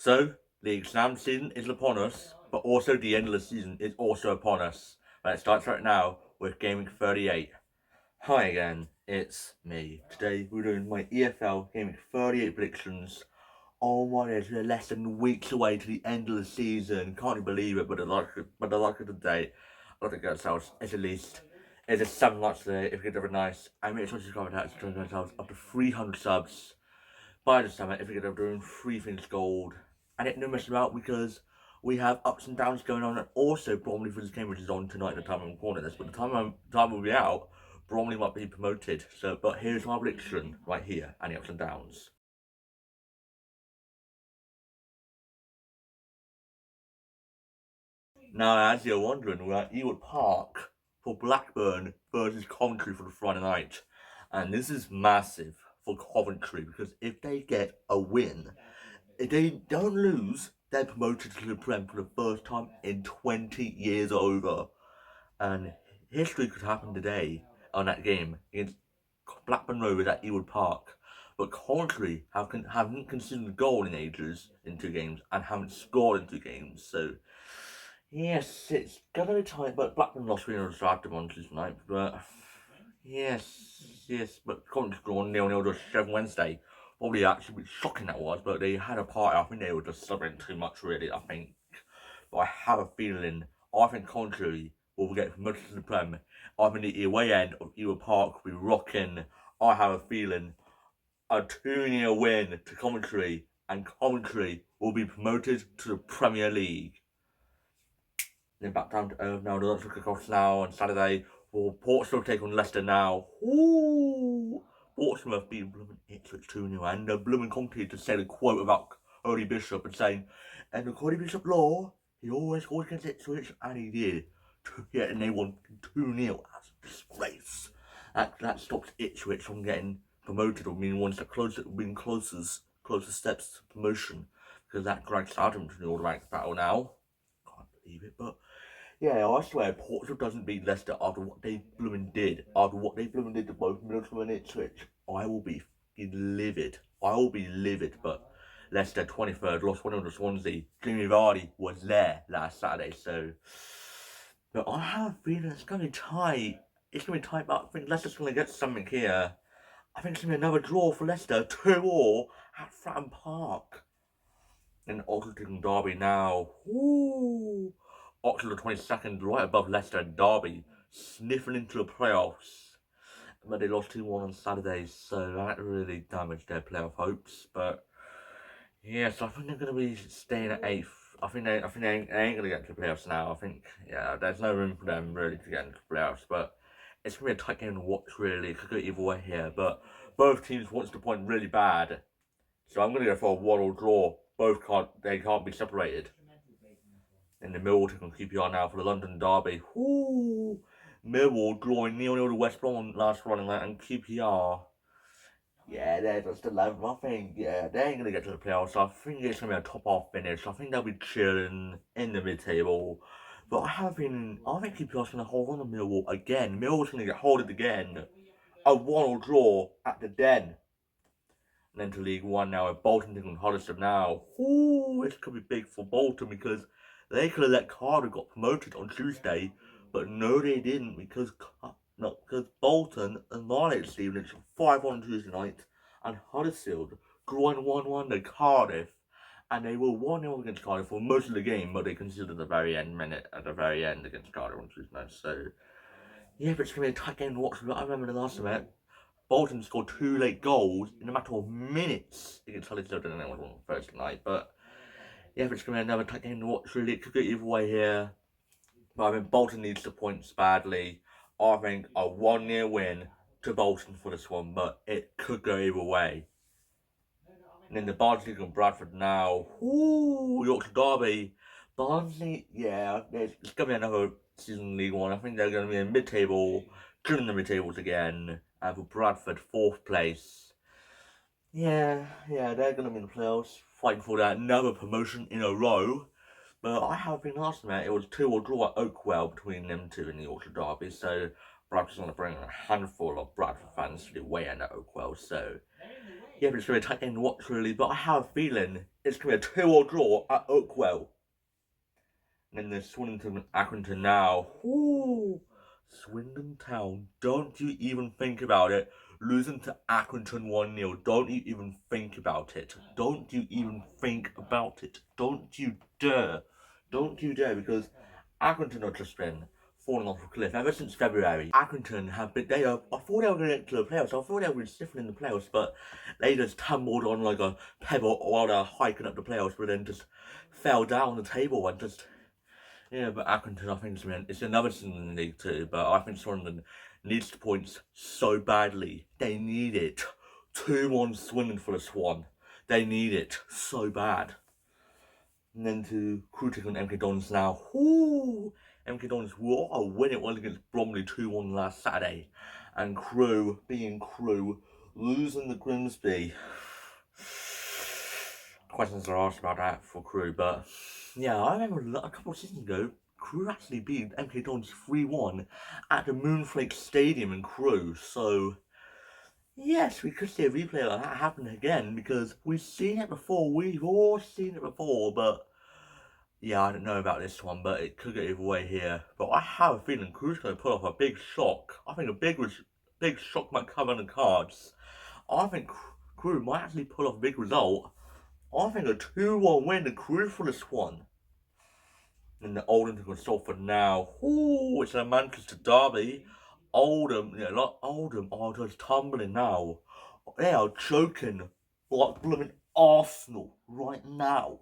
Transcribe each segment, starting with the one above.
So, the exam season is upon us, but also the end of the season is also upon us. And it starts right now with Gameweek 38. Hi again, it's me. Today we're doing my EFL Gameweek 38 predictions. Oh my days, we're less than weeks away to the end of the season. Can't you believe it? But the luck of the day, I don't think ourselves is at least it's a 7 likes today. If you get over nice, and make sure to subscribe to turn ourselves up to 300 subs by the summer. If we get over doing 3 things gold, and it no mess about because we have ups and downs going on, and also Bromley for this game, which is on tonight. The time I'm recording this, but the time will be out, Bromley might be promoted. So, but here's my prediction right here, and the ups and downs. Now, as you're wondering, we're at Ewood Park for Blackburn versus Coventry for the Friday night. And this is massive for Coventry because if they get a win, if they don't lose, they're promoted to the Prem for the first time in 20 years over. And history could happen today on that game against Blackburn Rovers at Ewood Park. But Coventry haven't conceded a goal in ages in 2 games and haven't scored in 2 games. So yes, it's gonna be tight, but Blackburn lost 3-0 to Southampton tonight. But yes, but Coventry drawn 0-0 to Sheffield Wednesday. Probably actually shocking that was, but they had a party. I think they were just celebrating too much, really. I think, but I have a feeling. I think Coventry will get promoted to the Prem. I think the away end of Ewood Park will be rocking. I have a feeling a 2-0 win to Coventry, and Coventry will be promoted to the Premier League. Then back down to earth now. Let's look across now on Saturday. For Portsmouth take on Leicester now. Ooh! Portsmouth beat Blooming Ipswich 2-0, and the Blooming commentator said a quote about Cody Bishop and saying, and the Cody Bishop law, he always scored against Ipswich, and he did. Yeah, and they won 2-0. That's a disgrace. That stops Ipswich from getting promoted or being one step closer, being closer steps to promotion, because that drags Southampton to the automatic battle now. Can't believe it, but yeah, I swear Portsmouth doesn't beat Leicester after what they blooming did. After what they blooming did to both Middlesbrough and Ipswich, I will be livid. I will be livid, but Leicester 23rd, lost 1-0 to Swansea. Jamie Vardy was there last Saturday, so. But I have a feeling it's going to be tight. It's going to be tight, but I think Leicester's going to get something here. I think it's going to be another draw for Leicester, 2-2 at Fratton Park. And Oxford and Derby now. Ooh. Oxford 22nd, right above Leicester and Derby, sniffing into the playoffs. But they lost 2-1 on Saturday, so that really damaged their playoff hopes. But yes, I think they're going to be staying at 8th. I think they ain't going to get to the playoffs now. I think, yeah, there's no room for them really to get into the playoffs. But it's going to be a tight game to watch, really. It could go either way here. But both teams want the point really bad. So I'm going to go for a 1-1 draw. They can't be separated. In the Millwall taking QPR now for the London Derby. Ooh, Millwall drawing 0-0 to West Brom last running that, and QPR. Yeah, they're just 11th. I think, yeah, they ain't going to get to the playoffs. I think it's going to be a top-half finish. I think they'll be chilling in the mid-table. But I think QPR's going to hold on to Millwall again. Millwall's going to get holded again. A 1-1 draw at the Den. And then to League One now, with Bolton taking Huddersfield now. Ooh, it could be big for Bolton because they could have let Cardiff got promoted on Tuesday, but no, they didn't because Bolton annihilated Stevenage 5-1 on Tuesday night, and Huddersfield drawing 1-1 to Cardiff, and they were 1-0 against Cardiff for most of the game, but they conceded at the very end against Cardiff on Tuesday night. So yeah, but it's gonna be a tight game to watch. But I remember the last time Bolton scored 2 late goals in a matter of minutes against Huddersfield, and that was on Thursday night, but. Yeah, but it's going to be another tight game to watch, really. It could go either way here. But I think Bolton needs the points badly. I think a 1-0 win to Bolton for this one, but it could go either way. And then the Barnsley and Bradford now. Ooh, Yorkshire Derby. Barnsley, yeah, it's going to be another season League One. I think they're going to be in mid-table, joining the mid-tables again. And for Bradford, 4th place. Yeah, they're going to be in the playoffs, fighting for that another promotion in a row. But I have been last night, it was 2-2 draw at Oakwell between them two in the Yorkshire Derby, so Bradford's going to bring a handful of Bradford fans to the way end at Oakwell, so yeah, but it's going to be a tight game to watch, really. But I have a feeling it's going to be a 2-2 draw at Oakwell. And then there's Swindon and Accrington now. Ooh, Swindon Town. Don't you even think about it. Losing to Accrington 1-0. Don't you even think about it. Don't you even think about it. Don't you dare. Don't you dare, because Accrington have just been falling off a cliff ever since February. Accrington have been, I thought they were going to get to the playoffs. I thought they were stifling in the playoffs, but they just tumbled on like a pebble while they're hiking up the playoffs, but then just fell down the table and just... Yeah, but Accrington, I think it's another season in the League Two, but I think Swindon needs the points so badly. They need it. 2-1 Swindon for the Swan. They need it so bad. And then to Crew taking on MK Dons now. Ooh, MK Dons, what a win it was against Bromley 2-1 last Saturday. And Crew, being Crew, losing the Grimsby. Questions are asked about that for Crew, but... Yeah, I remember a couple of seasons ago, Crew actually beat MK Dons 3-1 at the Moonflake Stadium in Crew, so yes, we could see a replay like that happen again, because we've seen it before, we've all seen it before, but yeah, I don't know about this one, but it could go either way here. But I have a feeling Crew's going to pull off a big shock. I think a big shock might come on the cards. I think Crew might actually pull off a big result. I think a 2-1 win to Crew for this one. And the Oldham to Salford now. Ooh, it's a Manchester derby. Oldham, yeah, like Oldham are just tumbling now. They are choking like blooming Arsenal right now.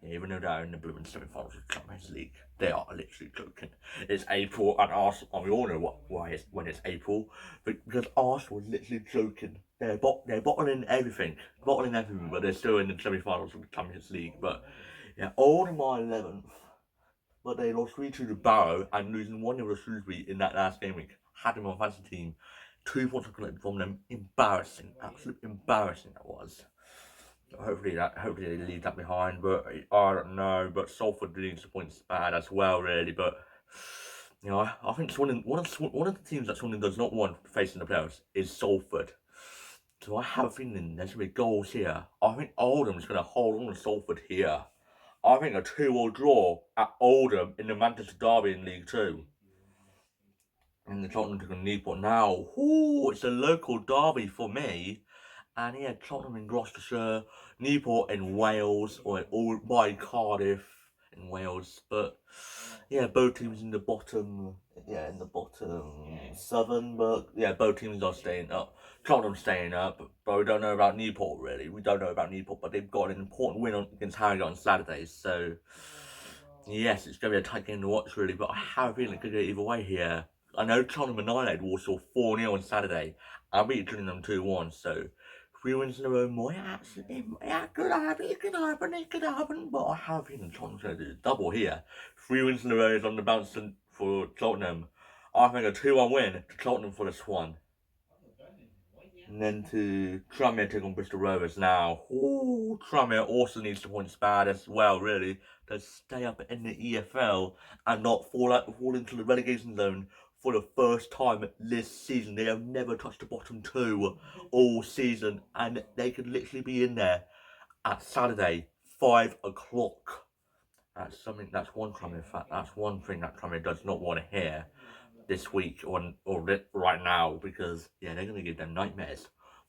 Yeah, even though they're in the blooming semi-finals of the Champions League, they are literally joking. It's April and Arsenal, and we all know when it's April, because Arsenal is literally joking. They're bottling everything, but they're still in the semi-finals of the Champions League. But yeah, Oldham are 11th, but they lost 3-2 to Barrow and losing 1-0 to Shrewsbury in that last game week. Had them on fantasy team, 2 points collected from them. Embarrassing, absolutely embarrassing that was. Hopefully they leave that behind, but I don't know. But Salford needs the points bad as well, really. But you know, I think Swindon, one of the teams that Swindon does not want facing the playoffs is Salford. So I have a feeling there's going to be goals here. I think Oldham's going to hold on to Salford here. I think a 2-2 draw at Oldham in the Manchester derby in League Two. And the Tottenham took on Newport now. Ooh, it's a local derby for me. And yeah, Tottenham in Gloucestershire, Newport in Wales, or all by Cardiff in Wales. But yeah, both teams in the bottom, seven. But yeah, both teams are staying up. Tottenham staying up, but we don't know about Newport really. We don't know about Newport, but they've got an important win against Harrogate on Saturday. So yes, it's going to be a tight game to watch really. But I have a feeling it could go either way here. I know Tottenham annihilated Walsall 4-0 on Saturday. I'll be beating them 2-1. So 3 wins in a row might actually, it could happen, but I have a feeling Tottenham's going to do a double here. 3 wins in a row is on the bounce for Tottenham. I think a 2-1 win to Tottenham for this one. And then to Tranmere take on Bristol Rovers now. Ooh, Tranmere also needs the points bad as well, really, to stay up in the EFL and not fall into the relegation zone for the first time this season. They have never touched the bottom 2 all season, and they could literally be in there at Saturday, 5 o'clock. That's one Tranmere fact. That's one thing that Tranmere does not want to hear this week or right now, because yeah, they're gonna give them nightmares.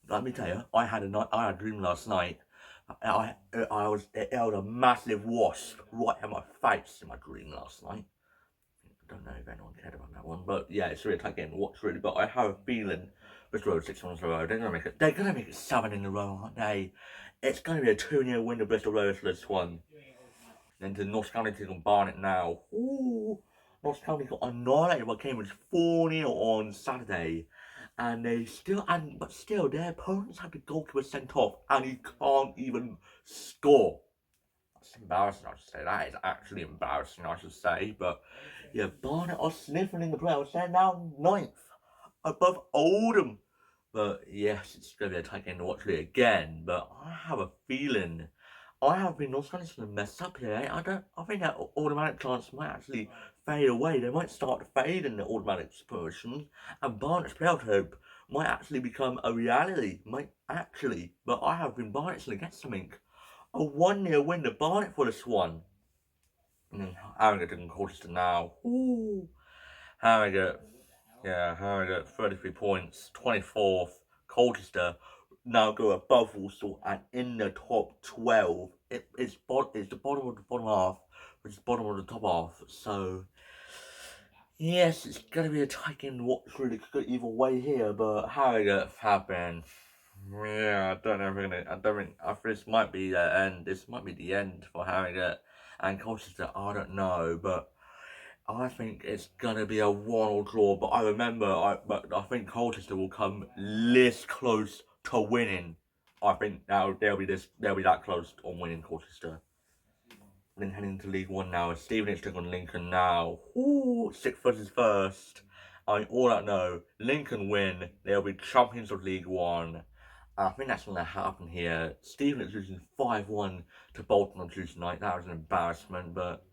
Let me tell you, I had a dream last night. It was a massive wasp right in my face in my dream last night. I don't know if anyone cared about that one, but yeah, it's really a tight game to watch really. But I have a feeling Bristol Rovers 6 in a row. They're gonna make it 7 in a row, aren't they? It's gonna be a 2-0 win to Bristol Rovers for this one. Then to North County taking Barnet now. Ooh. North County got annihilated by Cambridge 4-0 on Saturday, and still their opponents had the goalkeeper sent off, and he can't even score. That's embarrassing, I should say. That is actually embarrassing, I should say. But yeah, Barnet are sniffing in the playoffs. They're now 9th, above Oldham. But yes, it's going to be a tight game to watch really again. But I have a feeling. North County's going to mess up here. I think that automatic chance might actually fade away. They might start to fade in the automatic positions, and Barnet's playoff hope might actually become a reality. But I have been Barnet's going to get something. a 1-0 win to Barnet for this one. And then Harrogate and Colchester now. Ooh. Harrogate, 33 points, 24th. Colchester now go above Walsall and in the top 12. It's the bottom of the bottom half, which is the bottom of the top half. So, yes, it's going to be a tight game to watch. Really could go either way here, but Harrogate have been. Yeah, I don't know. I think this might be the end. This might be the end for Harrogate and Colchester. I don't know, but I think it's gonna be a 1-1 draw. But I think Colchester will come this close to winning. I think they'll be that close on winning Colchester. Then heading to League One now. Stevenage took on Lincoln now. Ooh, 6th versus 1st. All I know, Lincoln win. They'll be champions of League One. I think that's going to happen here. Stevenage losing 5-1 to Bolton on Tuesday night. That was an embarrassment, but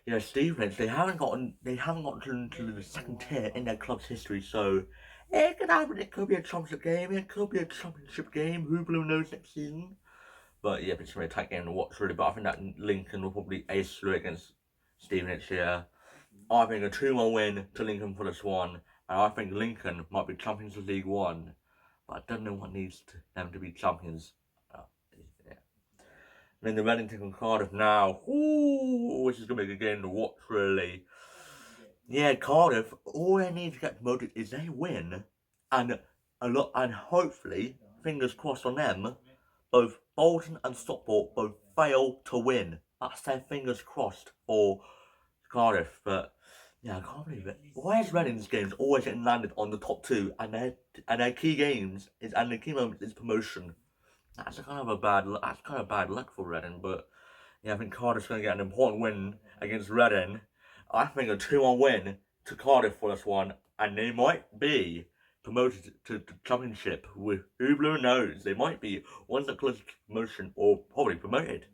yeah, Stevenage, they haven't gotten to the second tier in their club's history, so it could happen. It could be a championship game. It could be a championship game. Who knows next season? But yeah, it's going to be a tight game to watch, really. But I think that Lincoln will probably ace through against Stevenage here. I think a 2-1 win to Lincoln for this one, and I think Lincoln might be champions of League One. But I don't know what needs them to be champions. Yeah. And then the Reading take on Cardiff now. Ooh, which is going to be a good game to watch, really. Yeah, Cardiff, all they need to get promoted is they win. And hopefully, fingers crossed on them, both Bolton and Stockport both fail to win. That's their fingers crossed for Cardiff. But yeah, I can't believe it. Why is Reading's games always getting landed on the top two, and their key games and the key moment is promotion? That's kind of bad luck for Reading. But yeah, I think Cardiff's going to get an important win against Reading. I think a 2-1 win to Cardiff for this one, and they might be promoted to the championship. With who knows? They might be one step closer to promotion or probably promoted.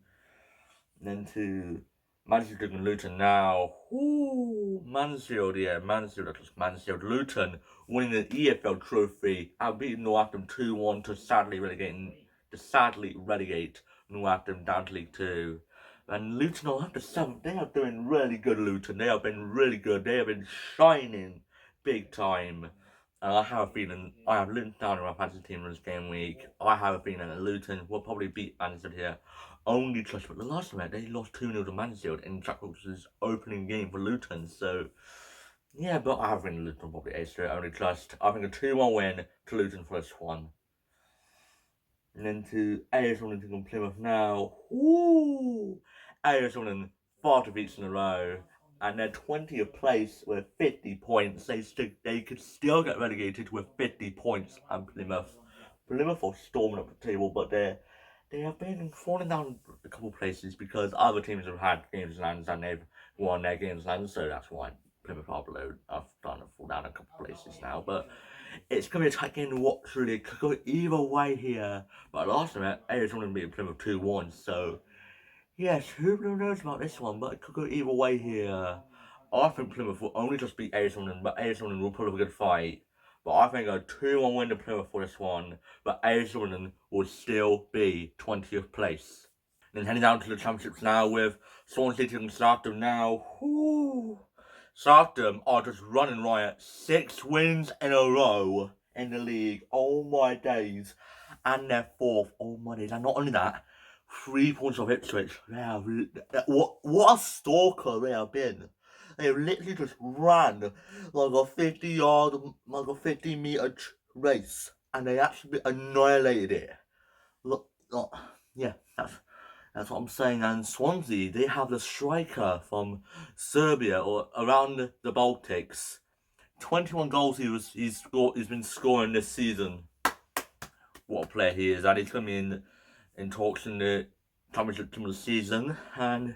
And then to Mansfield and Luton now. Ooh, Mansfield. Luton winning the EFL trophy and beating Northampton 2-1 to sadly relegate Northampton down to League 2. And Luton are up to 7th. They are doing really good, Luton. They have been really good. They have been shining big time. And I have a feeling, I have Luton down in my fantasy team this game week. I have a feeling that Luton will probably beat Mansfield here. Only trust, but the last time they lost 2-0 to Mansfield in Jack Wilson's opening game for Luton. So, yeah, but I have a feeling Luton will probably ace it. Only trust. I think a 2-1 win to Luton for this one. And then to AS Wellington and Plymouth now. Ooh! AS Wellington 4 defeats in a row. And they're 20th place with 50 points. They could still get relegated with 50 points. And Plymouth are storming up the table, but they have been falling down a couple of places because other teams have had games in hand and they've won their games in hand. So that's why Plymouth are below. I've started to fall down a couple of places now, but it's going to be a tight game to watch, really. It could go either way here. But last time, AS Wellington beat Plymouth 2-1, so yes, who knows about this one, but it could go either way here. I think Plymouth will only just beat AS Wellington, but AS Wellington will put up a good fight. But I think a 2-1 win to Plymouth for this one, but AS Wellington will still be 20th place. Then heading down to the championships now with Swansea taking Southampton now. Whoo! Southampton are just running riot. 6 wins in a row in the league. Oh my days. And they're 4th. Oh my days. And not only that, 3 points off Ipswich. What a stalker they have been. They literally just ran like a 50-meter race. And they actually annihilated it. Look, yeah, that's what I'm saying. And Swansea, they have the striker from Serbia or around the Baltics. 21 goals he's been scoring this season. What a player he is. And he's going to be in talks in the championship team of the season. And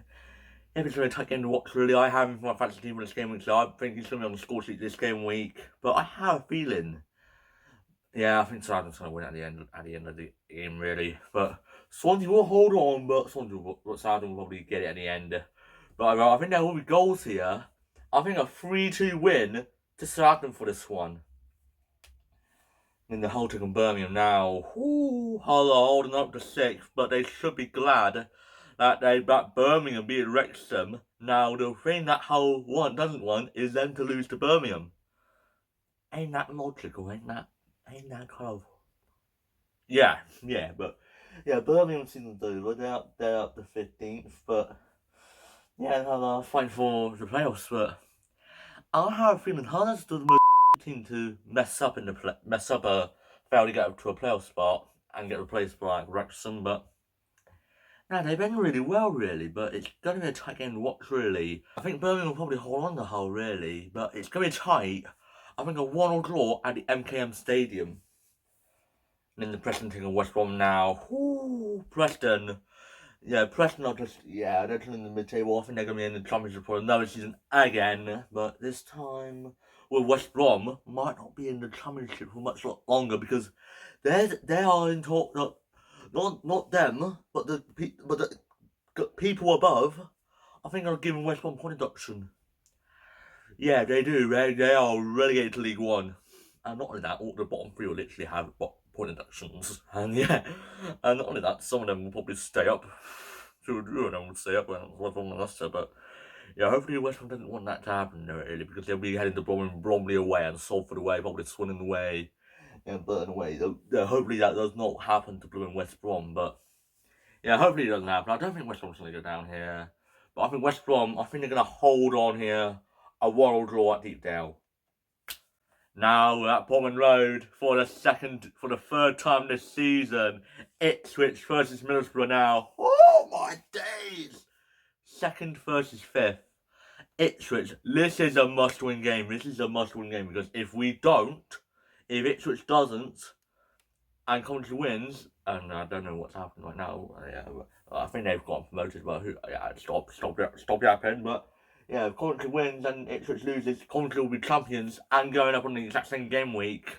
if it's going to take game to watch, really, I have him for my fantasy team for this game week. So I think he's going to be on the score sheet this game week. But I have a feeling. Yeah, I think Southampton's going to win at the end of the game, really. But Swansea will hold on, but Southampton will probably get it at the end. But I think there will be goals here. I think a 3-2 win to Southampton for this one. in the Hull taking Birmingham now. Hull are holding up to 6th, but they should be glad that they back Birmingham beat Wrexham. Now, the thing that Hull doesn't want is them to lose to Birmingham. Ain't that logical? Ain't that kind of... Yeah, but Birmingham seem to do, but they're up to 15th, but yeah, they'll fight for the playoffs. But I have a feeling Hull is the most team to mess up fail to get up to a playoff spot and get replaced by Wrexham. But no, they've been really well, really. But it's going to be a tight game to watch, really. I think Birmingham will probably hold on to Hull, really, but it's going to be tight. I think a 1-1 draw at the MKM Stadium. And then the Preston taking West Brom now. Preston. Yeah, Preston are just, they're in the mid-table. I think they're going to be in the Championship for another season again. But this time, West Brom might not be in the Championship for much longer because they are in talk, not them, but the people above, I think are giving West Brom point deduction. Yeah, they do. They are relegated to League One. And not only that, all the bottom three will literally have point deductions. And and not only that, some of them will probably stay up. Two of them will stay up when West Brom and Leicester. But yeah, hopefully West Brom doesn't want that to happen, really, because they'll be heading to Bromley away and Salford away, probably Swindon away and Burton away. Hopefully that does not happen to Blue and West Brom. But yeah, hopefully it doesn't happen. I don't think West Brom's going to go down here. But I think West Brom, they're going to hold on here. A 1-1 draw at Deepdale. Now at Portman Road for the third time this season. Ipswich versus Middlesbrough now. Oh my days! 2nd versus 5th. Ipswich, this is a must-win game. Because if Ipswich doesn't, and Coventry wins, and I don't know what's happening right now. I think they've gotten promoted, but stop yapping. But yeah, if Coventry wins and Ipswich loses, Coventry will be champions and going up on the exact same game week.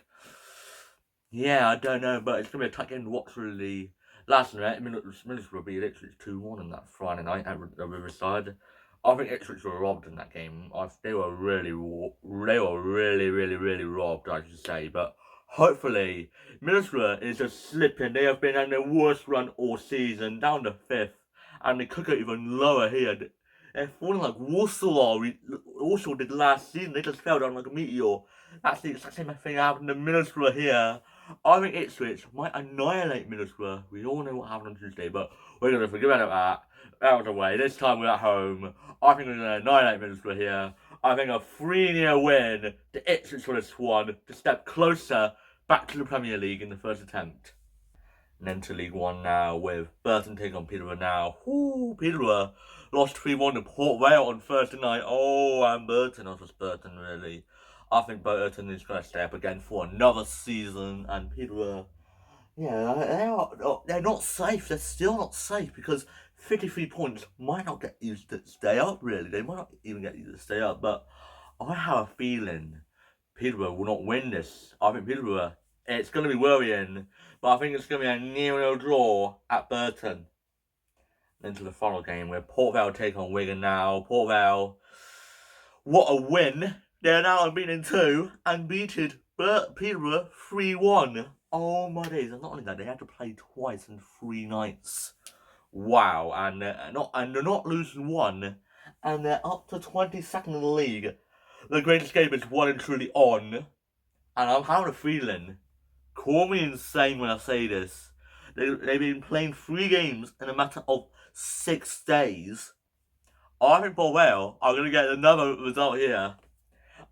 Yeah, I don't know, but it's going to be a tight game to watch, really. Last night, Middlesbrough beat Ipswich 2-1 on that Friday night at Riverside. I think Ipswich were robbed in that game. They were really robbed, I should say. But hopefully, Middlesbrough is just slipping. They have been on their worst run all season, down to 5th. And they could go even lower here. They're falling like Walsall did last season. They just fell down like a meteor. That's the exact same thing happened to Middlesbrough here. I think Ipswich might annihilate Middlesbrough. We all know what happened on Tuesday, but we're going to forget about that. Out of the way. This time we're at home. I think we're going to annihilate Middlesbrough here. I think a 3-0 win to Ipswich for this one to step closer back to the Premier League in the first attempt. And then to League One now with Burton taking on Peterborough now. Peterborough lost 3-1 to Port Vale on Thursday night. And Burton, not just Burton, really. I think Burton is going to stay up again for another season. And Peterborough, they're not safe. They're still not safe because 53 points might not get you to stay up, really. They might not even get you to stay up. But I have a feeling Peterborough will not win this. I think Peterborough, it's going to be worrying. But I think it's going to be a 0-0 draw at Burton. Then to the final game where Port Vale take on Wigan now. Port Vale, what a win. They're now unbeaten 2 and beated Peterborough 3-1. Oh my days. And not only that, they had to play twice in 3 nights. Wow. And they're not losing one. And they're up to 22nd in the league. The Great Escape is well and truly on. And I'm having a feeling, call me insane when I say this, they've been playing 3 games in a matter of 6 days. I think Port Vale are going to get another result here.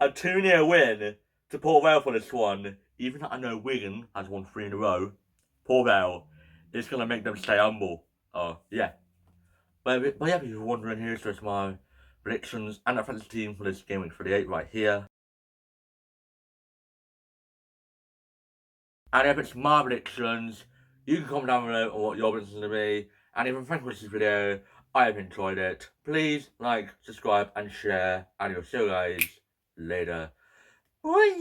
A 2-0 win to Port Vale for this one. Even though I know Wigan has won 3 in a row, Port Vale is going to make them stay humble. Yeah. But yeah, if you're wondering, here's just my predictions and the fantasy team for this game week 38 right here. And if it's my predictions, you can comment down below on what your predictions are going to be. And if you thank you for this video, I have enjoyed it. Please like, subscribe, and share. And I'll see you guys later. Bye.